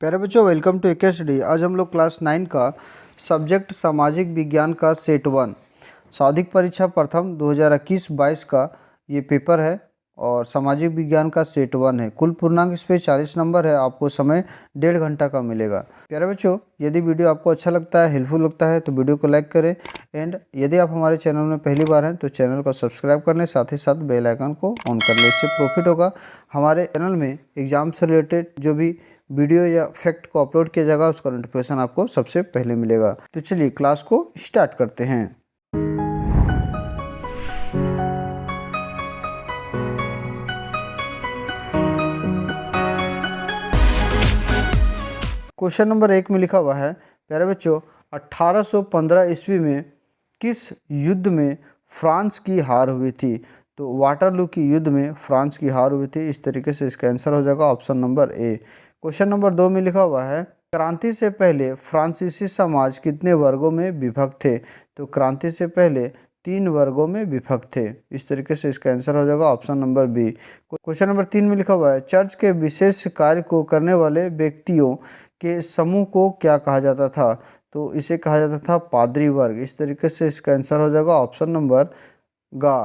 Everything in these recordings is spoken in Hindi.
प्यारे बच्चों, वेलकम टू एकेस्टडी। आज हम लोग क्लास 9 का सब्जेक्ट सामाजिक विज्ञान का सेट 1 सौदिक परीक्षा प्रथम 2021-22 का ये पेपर है और सामाजिक विज्ञान का सेट 1 है। कुल पूर्णांक इस पे 40 नंबर है। आपको समय 1.5 घंटा का मिलेगा। प्यारे बच्चों, यदि वीडियो आपको अच्छा लगता है, हेल्पफुल लगता है तो वीडियो को लाइक करें एंड यदि आप हमारे चैनल में पहली बार हैं तो चैनल को सब्सक्राइब कर लें, साथ ही साथ बेल आइकन को ऑन कर लें। इससे प्रॉफिट होगा। हमारे चैनल में एग्जाम से रिलेटेड जो भी वीडियो या फैक्ट को अपलोड किया जाएगा उसका नोटिफिकेशन आपको सबसे पहले मिलेगा। तो चलिए क्लास को स्टार्ट करते हैं। क्वेश्चन नंबर 1 में लिखा हुआ है, प्यारे बच्चों, 1815 ईस्वी में किस युद्ध में फ्रांस की हार हुई थी? तो वाटरलू की युद्ध में फ्रांस की हार हुई थी। इस तरीके से इसका आंसर हो जाएगा option number A. Question number 2 में लिखा हुआ है, क्रांति से पहले फ्रांसीसी समाज कितने वर्गों में विभक्त थे? तो क्रांति से पहले 3 वर्गों में विभक्त थे। इस तरीके से इसका आंसर हो जाएगा option number B. Question number 3 में लिखा हुआ है, चर्च के विशेष कार्य को करने वाले व्यक्तियों के समूह को क्या कहा जाता था? तो इसे कहा जाता था पादरी वर्ग। इस तरीके से इसका आंसर हो जाएगा ऑप्शन नंबर गा।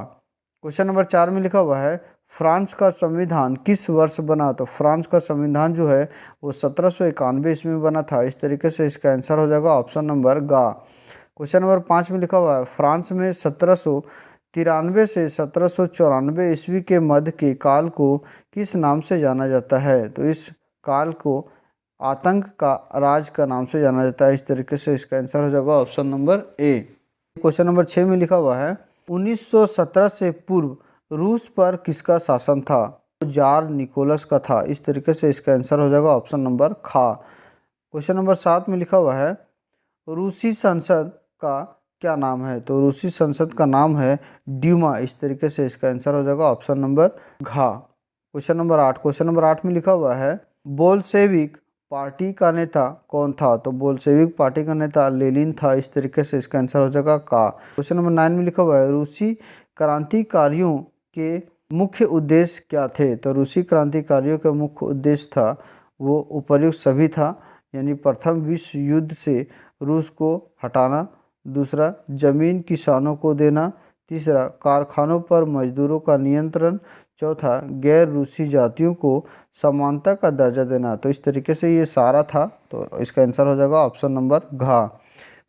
क्वेश्चन नंबर 4 में लिखा हुआ है, फ्रांस का संविधान किस वर्ष बना? तो फ्रांस का संविधान जो है वो 1791 ईस्वी में बना था। इस तरीके से इसका आंसर हो जाएगा ऑप्शन नंबर गा। क्वेश्चन नंबर 5 में लिखा हुआ है, फ्रांस में 1793 से 1794 ईस्वी के मध्य के काल को किस नाम से जाना जाता है? तो इस काल को आतंक का राज का नाम से जाना जाता है। इस तरीके से इसका आंसर हो जाएगा option number A. Question number 6 में लिखा हुआ है, 1917 से पूर्व रूस पर किसका शासन था? तो जार निकोलस का था। इस तरीके से इसका आंसर हो जाएगा ऑप्शन नंबर खा। क्वेश्चन नंबर 7 में लिखा हुआ है, रूसी संसद का क्या नाम है? तो रूसी संसद का नाम है ड्यूमा। इस तरीके से इसका आंसर हो जाएगा ऑप्शन नंबर घा। क्वेश्चन नंबर 8 में लिखा हुआ है, बोल्शेविक पार्टी का नेता कौन था? तो बोल्शेविक पार्टी का नेता लेनिन था। इस तरीके से इसका आंसर हो जाएगा का। क्वेश्चन नंबर 9 में लिखा हुआ है, रूसी क्रांतिकारियों के मुख्य उद्देश्य क्या थे? तो रूसी क्रांतिकारियों का मुख्य उद्देश्य था वो उपर्युक्त सभी था, यानी प्रथम विश्व युद्ध से रूस को हटाना, दूसरा जमीन किसानों को देना, तीसरा कारखानों पर मजदूरों का नियंत्रण, चौथा गैर रूसी जातियों को समानता का दर्जा देना। तो इस तरीके से ये सारा था। तो इसका आंसर हो जाएगा ऑप्शन नंबर घा।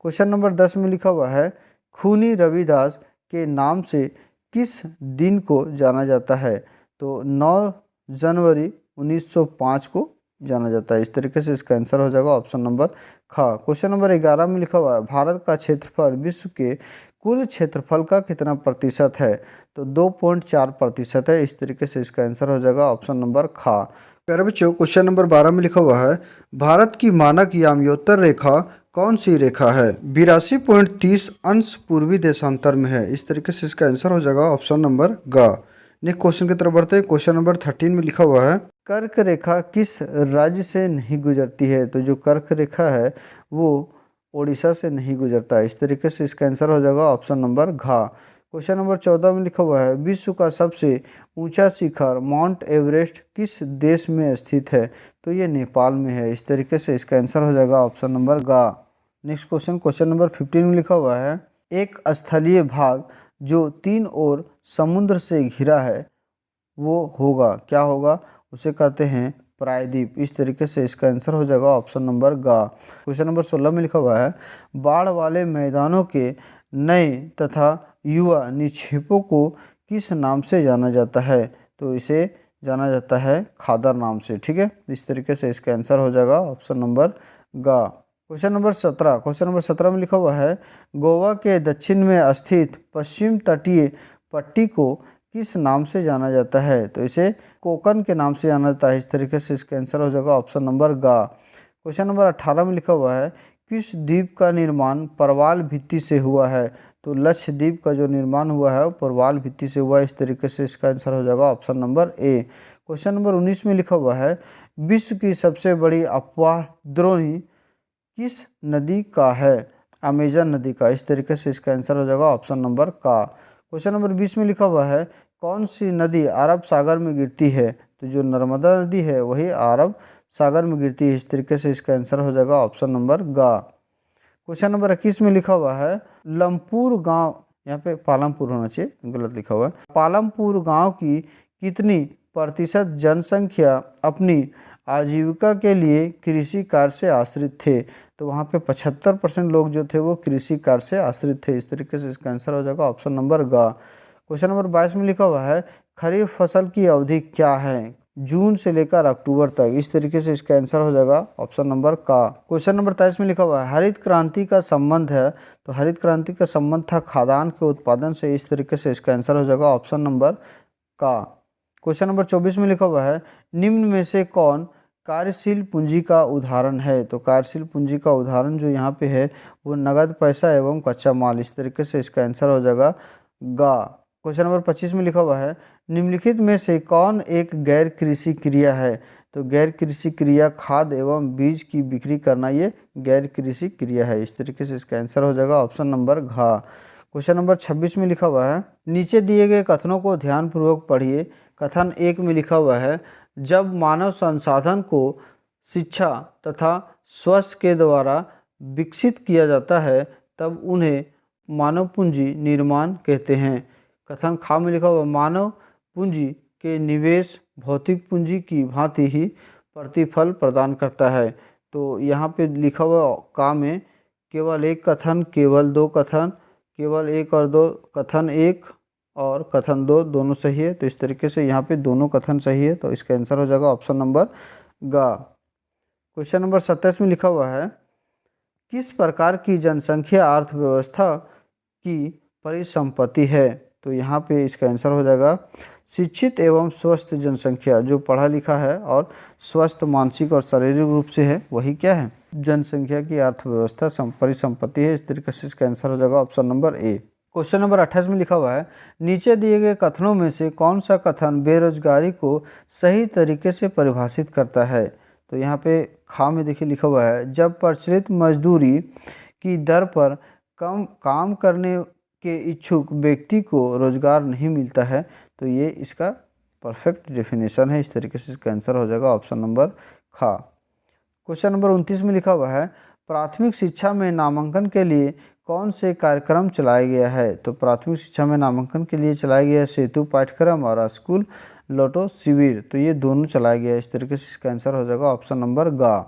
क्वेश्चन नंबर 10 में लिखा हुआ है, खूनी रविदास के नाम से किस दिन को जाना जाता है? तो 9 जनवरी 1905 को जाना जाता है। इस तरीके से इसका आंसर हो जाएगा ऑप्शन नंबर खा। क्वेश्चन नंबर 11 में लिखा हुआ है, भारत का क्षेत्रफल विश्व के कुल क्षेत्रफल का कितना प्रतिशत है? तो 2.4% है। इस तरीके से इसका आंसर हो जाएगा ऑप्शन नंबर खा। प्यारे बच्चों, क्वेश्चन नंबर 12 में लिखा हुआ है, भारत की मानक याम्योत्तर रेखा कौन सी रेखा है? 82.30 अंश पूर्वी देशांतर में है। इस तरीके से इसका आंसर हो जाएगा ऑप्शन नंबर गा। नेक्स्ट क्वेश्चन की तरफ बढ़ते हैं। क्वेश्चन नंबर 13 में लिखा हुआ है, कर्क रेखा किस राज्य से नहीं गुजरती है? तो जो कर्क रेखा है वो ओडिशा से नहीं गुजरता है। इस तरीके से इसका आंसर हो जाएगा ऑप्शन नंबर घा। क्वेश्चन नंबर 14 में लिखा हुआ है, विश्व का सबसे ऊंचा शिखर माउंट एवरेस्ट किस देश में स्थित है? तो ये नेपाल में है। इस तरीके से इसका आंसर हो जाएगा ऑप्शन नंबर गा। नेक्स्ट क्वेश्चन नंबर 15 में लिखा हुआ है, एक स्थलीय भाग जो 3 ओर समुद्र से घिरा है वो होगा, क्या होगा? उसे कहते हैं प्रायद्वीप। इस तरीके से इसका आंसर हो जाएगा ऑप्शन नंबर गा। क्वेश्चन नंबर 16 में लिखा हुआ है, बाढ़ वाले मैदानों के नए तथा युवा निक्षेपों को किस नाम से जाना जाता है? तो इसे जाना जाता है खादर नाम से। ठीक है, इस तरीके से इसका आंसर हो जाएगा ऑप्शन नंबर गा। क्वेश्चन नंबर 17 में लिखा हुआ है, गोवा के दक्षिण में स्थित पश्चिम तटीय पट्टी को किस नाम से जाना जाता है? तो इसे कोकन के नाम से जाना जाता है। इस तरीके से इसका आंसर हो जाएगा ऑप्शन नंबर गा। क्वेश्चन नंबर 18 में लिखा हुआ है, किस द्वीप का निर्माण परवाल भित्ति से हुआ है? तो लक्षद्वीप का जो निर्माण हुआ है वो परवाल भित्ति से हुआ है। इस तरीके से इसका आंसर हो जाएगा option number A. Question number 19 में लिखा हुआ है, विश्व की सबसे बड़ी अपवाह द्रोणी किस नदी का है? अमेजन नदी का। इस तरीके से इसका आंसर हो जाएगा ऑप्शन नंबर का। क्वेश्चन नंबर 20 में लिखा हुआ है, कौन सी नदी अरब सागर में गिरती है? तो जो नर्मदा नदी है वही अरब सागर में गिरती है। इस तरीके से इसका आंसर हो जाएगा ऑप्शन नंबर गा। क्वेश्चन नंबर 21 में लिखा हुआ है लमपुर गांव, यहाँ पे पालमपुर होना चाहिए, गलत लिखा हुआ है। पालमपुर गांव की कितनी प्रतिशत जनसंख्या अपनी आजीविका के लिए कृषि कार्य से आश्रित थे? तो वहाँ पे 75% लोग जो थे वो कृषि कार्य से आश्रित थे। इस तरीके से इसका आंसर हो जाएगा ऑप्शन नंबर गा। क्वेश्चन नंबर 22 में लिखा हुआ है खरीफ फसल की अवधि क्या है? जून से लेकर अक्टूबर तक। इस तरीके से इसका आंसर हो जाएगा ऑप्शन नंबर का। क्वेश्चन नंबर 23 में लिखा हुआ है हरित क्रांति का संबंध है, तो हरित क्रांति का संबंध था खाद्यान्न के उत्पादन से। इस तरीके से इसका आंसर हो जाएगा ऑप्शन नंबर का। क्वेश्चन नंबर 24 में लिखा हुआ है निम्न में से कौन कार्यशील पूंजी का उदाहरण है? तो कार्यशील पूंजी का उदाहरण जो यहाँ पे है वो नगद पैसा एवं कच्चा माल। इस तरीके से इसका आंसर हो जाएगा गा। क्वेश्चन नंबर 25 में लिखा हुआ है निम्नलिखित में से कौन एक गैर कृषि क्रिया है? तो गैर कृषि क्रिया खाद एवं बीज की बिक्री करना ये गैर कृषि क्रिया है। इस तरीके से इसका आंसर हो जाएगा ऑप्शन नंबर घ। क्वेश्चन नंबर 26 में लिखा हुआ है नीचे दिए गए कथनों को ध्यानपूर्वक पढ़िए। कथन 1 में लिखा हुआ है जब मानव संसाधन को शिक्षा तथा स्वास्थ्य के द्वारा विकसित किया जाता है तब उन्हें मानव पूंजी निर्माण कहते हैं। कथन खा में लिखा हुआ मानव पूंजी के निवेश भौतिक पूंजी की भांति ही प्रतिफल प्रदान करता है। तो यहाँ पे लिखा हुआ का में केवल एक कथन, केवल दो कथन, केवल एक और दो, कथन एक और कथन दो दोनों सही है। तो इस तरीके से यहाँ पे दोनों कथन सही है, तो इसका आंसर हो जाएगा ऑप्शन नंबर गा। क्वेश्चन नंबर 27 में लिखा हुआ है किस प्रकार की जनसंख्या अर्थव्यवस्था की परिसंपत्ति है? तो यहाँ पे इसका आंसर हो जाएगा शिक्षित एवं स्वस्थ जनसंख्या। जो पढ़ा लिखा है और स्वस्थ मानसिक और शारीरिक रूप से है वही क्या है? जनसंख्या की अर्थव्यवस्था परिसंपत्ति है। इस तरीके से इसका आंसर हो जाएगा option number A. Question number 28 में लिखा हुआ है नीचे दिए गए कथनों में से कौन सा कथन बेरोजगारी को सही तरीके से परिभाषित करता है? तो यहाँ पे खा में देखिए लिखा हुआ है जब प्रचलित मजदूरी की दर पर कम काम करने के इच्छुक व्यक्ति को रोजगार नहीं मिलता है। तो ये इसका परफेक्ट डेफिनेशन है। इस तरीके से इसका आंसर हो जाएगा ऑप्शन नंबर खा। क्वेश्चन नंबर 29 में लिखा हुआ है प्राथमिक शिक्षा में नामांकन के लिए कौन से कार्यक्रम चलाया गया है? तो प्राथमिक शिक्षा में नामांकन के लिए चलाया गया सेतु पाठ्यक्रम और स्कूल लौटो शिविर। तो ये दोनों चलाया गया है। इस तरीके से इसका आंसर हो जाएगा ऑप्शन नंबर गा।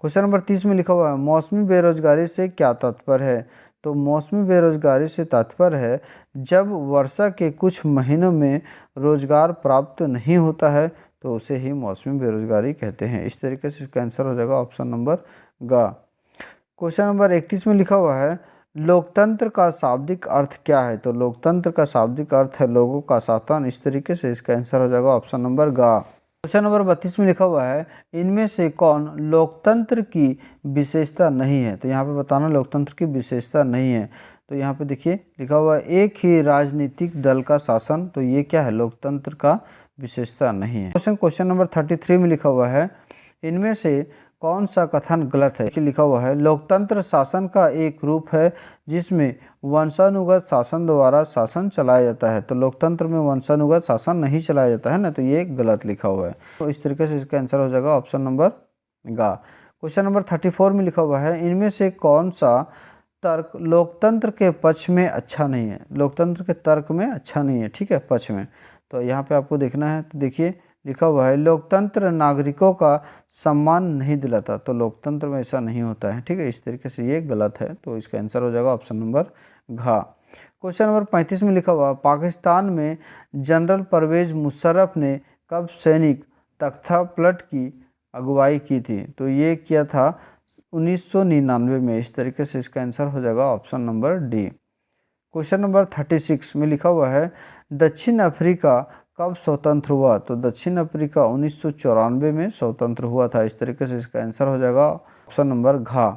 क्वेश्चन नंबर 30 में लिखा हुआ है मौसमी बेरोजगारी से क्या तात्पर्य है? तो मौसमी बेरोजगारी से तात्पर्य है जब वर्षा के कुछ महीनों में रोजगार प्राप्त नहीं होता है तो उसे ही मौसमी बेरोजगारी कहते हैं। इस तरीके से इसका आंसर हो जाएगा ऑप्शन नंबर गा। क्वेश्चन नंबर 31 में लिखा हुआ है लोकतंत्र का शाब्दिक अर्थ क्या है? तो लोकतंत्र का शाब्दिक अर्थ है लोगों का शासन। इस तरीके से इसका आंसर हो जाएगा ऑप्शन नंबर गा। क्वेश्चन नंबर 32 में लिखा हुआ है इनमें से कौन लोकतंत्र की विशेषता नहीं है? तो यहाँ पे बताना लोकतंत्र की विशेषता नहीं है। तो यहाँ पे देखिए लिखा हुआ है एक ही राजनीतिक दल का शासन। तो ये क्या है? लोकतंत्र का विशेषता नहीं है। क्वेश्चन नंबर 33 में लिखा हुआ है इनमें से कौन सा कथन गलत है? लिखा हुआ है लोकतंत्र शासन का एक रूप है जिसमें वंशानुगत शासन द्वारा शासन चलाया जाता है। तो लोकतंत्र में वंशानुगत शासन नहीं चलाया जाता है ना, तो ये गलत लिखा हुआ है। तो इस तरीके से इसका आंसर हो जाएगा ऑप्शन नंबर गा। क्वेश्चन नंबर 34 में लिखा हुआ है इनमें से कौन सा तर्क लोकतंत्र के पक्ष में अच्छा नहीं है? लोकतंत्र के तर्क में अच्छा नहीं है, ठीक है, पक्ष में। तो यहाँ पे आपको देखना है। तो देखिए लिखा हुआ है लोकतंत्र नागरिकों का सम्मान नहीं दिलाता। तो लोकतंत्र में ऐसा नहीं होता है, ठीक है। इस तरीके से ये गलत है। तो इसका आंसर हो जाएगा ऑप्शन नंबर घा। क्वेश्चन नंबर 35 में लिखा हुआ पाकिस्तान में जनरल परवेज मुशर्रफ ने कब सैनिक तख्तापलट की अगुवाई की थी? तो ये किया था 1999 में। इस तरीके से इसका आंसर हो जाएगा option number D. Question number 36 में लिखा हुआ है दक्षिण अफ्रीका कब स्वतंत्र हुआ? तो दक्षिण अफ्रीका 1994 में स्वतंत्र हुआ था। इस तरीके से इसका आंसर हो जाएगा ऑप्शन नंबर घा।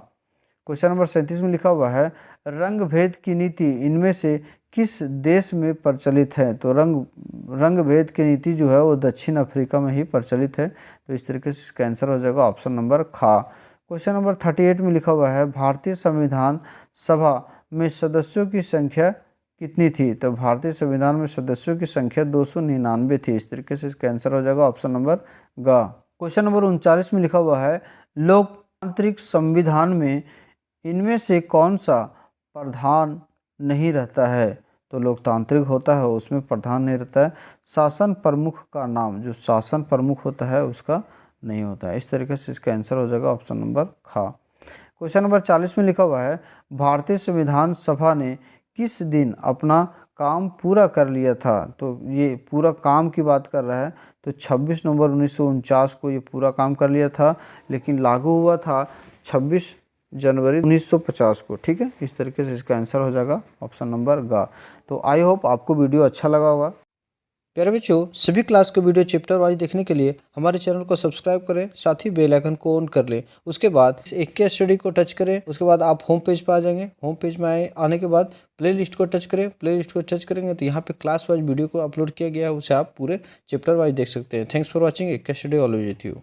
क्वेश्चन नंबर 37 में लिखा हुआ है रंग भेद की नीति इनमें से किस देश में प्रचलित है? तो रंग भेद की नीति जो है वो दक्षिण अफ्रीका में ही प्रचलित है। तो इस तरीके से इसका आंसर हो जाएगा ऑप्शन नंबर खा। क्वेश्चन नंबर 38 में लिखा हुआ है भारतीय संविधान सभा में सदस्यों की संख्या कितनी थी? तो भारतीय संविधान में सदस्यों की संख्या 299 थी। इस तरीके से इसका आंसर हो जाएगा ऑप्शन नंबर गा। क्वेश्चन नंबर 39 में लिखा हुआ है लोकतांत्रिक संविधान में इनमें से कौन सा प्रधान नहीं रहता है। तो लोकतांत्रिक होता है उसमें प्रधान नहीं रहता है। शासन प्रमुख का नाम, जो शासन प्रमुख होता है उसका नहीं होता है। इस तरीके से इसका आंसर हो जाएगा ऑप्शन नंबर खा। क्वेश्चन नंबर 40 में लिखा हुआ है भारतीय संविधान सभा ने किस दिन अपना काम पूरा कर लिया था। तो ये पूरा काम की बात कर रहा है, तो 26 नवंबर 1949 को ये पूरा काम कर लिया था, लेकिन लागू हुआ था 26 जनवरी 1950 को। ठीक है, इस तरीके से इसका आंसर हो जाएगा ऑप्शन नंबर ग। तो आई होप आपको वीडियो अच्छा लगा होगा। प्यारे बच्चों, सभी क्लास के वीडियो चैप्टर वाइज देखने के लिए हमारे चैनल को सब्सक्राइब करें, साथ ही बेल आइकन को ऑन कर लें। उसके बाद एक के स्टडी को टच करें, उसके बाद आप होम पेज पर आ जाएंगे। होम पेज में आने के बाद प्लेलिस्ट को टच करें। प्लेलिस्ट को टच करेंगे तो यहाँ पे क्लास वाइज वीडियो को अपलोड किया गया है, उसे आप पूरे चैप्टर वाइज देख सकते हैं। Thanks for watching. एक के स्टडी ऑलवेज विथ यू।